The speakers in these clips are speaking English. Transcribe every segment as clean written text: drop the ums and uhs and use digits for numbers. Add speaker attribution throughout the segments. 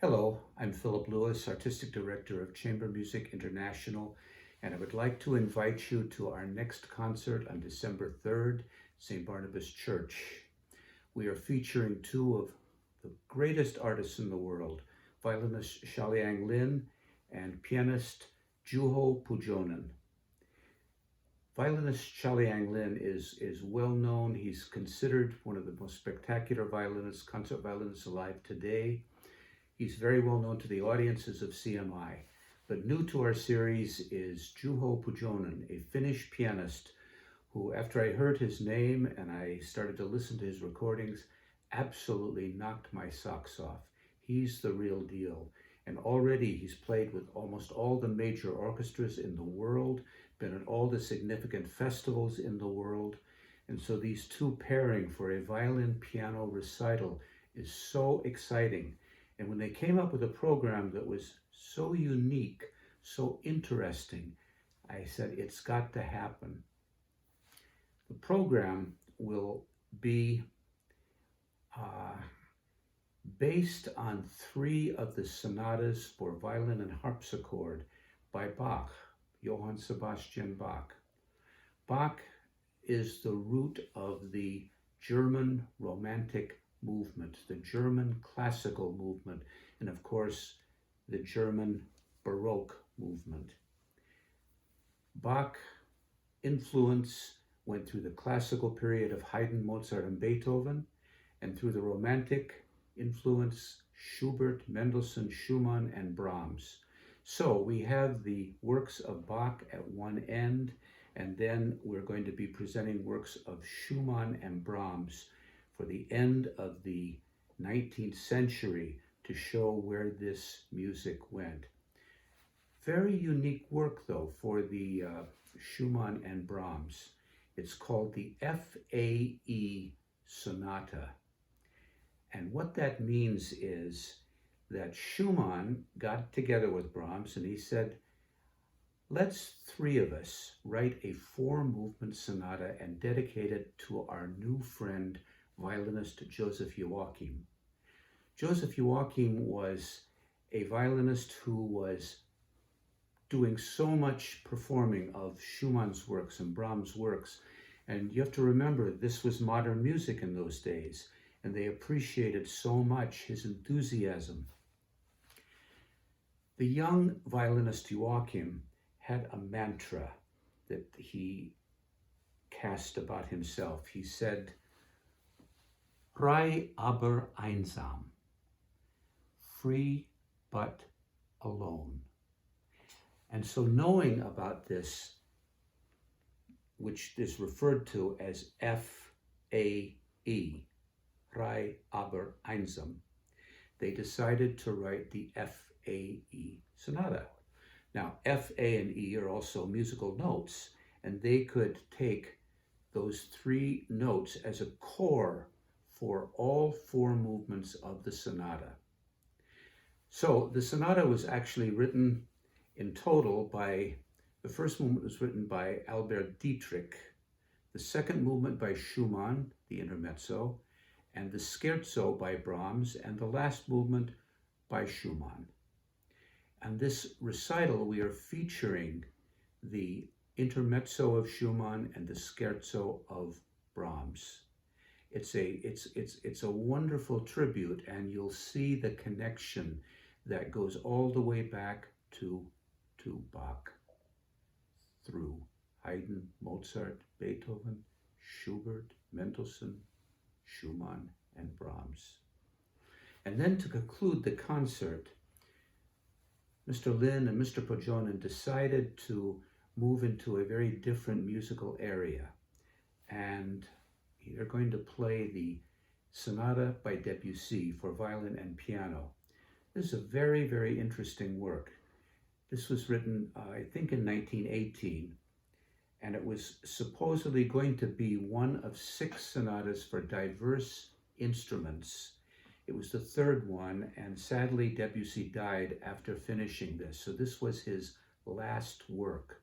Speaker 1: Hello, I'm Philip Lewis, Artistic Director of Chamber Music International, and I would like to invite you to our next concert on December 3rd, St. Barnabas Church. We are featuring two of the greatest artists in the world, violinist Xiaoliang Lin and pianist Juho Pujonen. Violinist Xiaoliang Lin is well known. He's considered one of the most spectacular violinists, concert violinists alive today. He's very well known to the audiences of CMI, but new to our series is Juho Pujonen, a Finnish pianist who, after I heard his name and I started to listen to his recordings, absolutely knocked my socks off. He's the real deal. And already he's played with almost all the major orchestras in the world, been at all the significant festivals in the world. And so these two pairing for a violin-piano recital is so exciting. And when they came up with a program that was so unique, so interesting, I said, it's got to happen. The program will be based on three of the sonatas for violin and harpsichord by Bach, Johann Sebastian Bach. Bach is the root of the German Romantic movement, the German classical movement, and of course, the German Baroque movement. Bach influence went through the classical period of Haydn, Mozart, and Beethoven, and through the Romantic influence, Schubert, Mendelssohn, Schumann, and Brahms. So we have the works of Bach at one end, and then we're going to be presenting works of Schumann and Brahms for the end of the 19th century to show where this music went. Very unique work though for the Schumann and Brahms. It's called the FAE Sonata. And what that means is that Schumann got together with Brahms and he said, let's three of us write a 4-movement sonata and dedicate it to our new friend, violinist Joseph Joachim. Joseph Joachim was a violinist who was doing so much performing of Schumann's works and Brahms' works. And you have to remember, this was modern music in those days, and they appreciated so much his enthusiasm. The young violinist Joachim had a mantra that he cast about himself. He said, "Frei aber einsam," free but alone. And so knowing about this, which is referred to as F-A-E, frei aber einsam, they decided to write the F-A-E sonata. Now, F, A, and E are also musical notes, and they could take those 3 notes as a core for all 4 movements of the sonata. So the sonata was actually written in total by, the first movement was written by Albert Dietrich, the second movement by Schumann, the Intermezzo, and the Scherzo by Brahms, and the last movement by Schumann. On this recital, we are featuring the Intermezzo of Schumann and the Scherzo of Brahms. It's a wonderful tribute, and you'll see the connection that goes all the way back to Bach, through Haydn, Mozart, Beethoven, Schubert, Mendelssohn, Schumann, and Brahms. And then to conclude the concert, Mr. Lin and Mr. Pujonen decided to move into a very different musical area, and they're going to play the Sonata by Debussy for violin and piano. This is a very, very interesting work. This was written, I think, in 1918, and it was supposedly going to be one of 6 sonatas for diverse instruments. It was the 3rd one, and sadly Debussy died after finishing this. So this was his last work.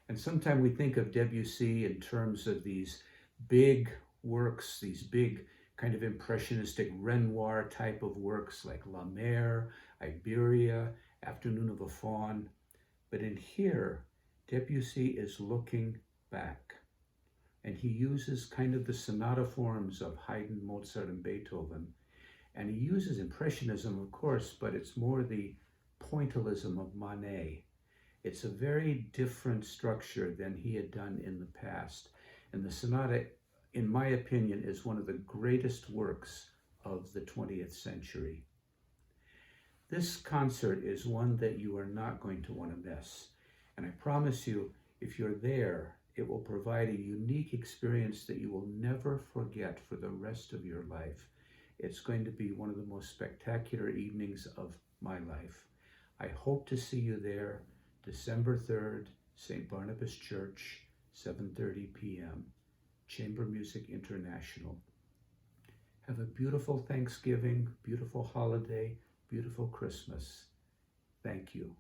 Speaker 1: And sometimes we think of Debussy in terms of these big works, these big kind of impressionistic Renoir type of works like La Mer, Iberia, Afternoon of a Faun. But in here, Debussy is looking back, and he uses kind of the sonata forms of Haydn, Mozart, and Beethoven. And he uses Impressionism, of course, but it's more the pointillism of Manet. It's a very different structure than he had done in the past. And the sonata, in my opinion, is one of the greatest works of the 20th century. This concert is one that you are not going to want to miss. And I promise you, if you're there, it will provide a unique experience that you will never forget for the rest of your life. It's going to be one of the most spectacular evenings of my life. I hope to see you there, December 3rd, St. Barnabas Church, 7:30 p.m., Chamber Music International. Have a beautiful Thanksgiving, beautiful holiday, beautiful Christmas. Thank you.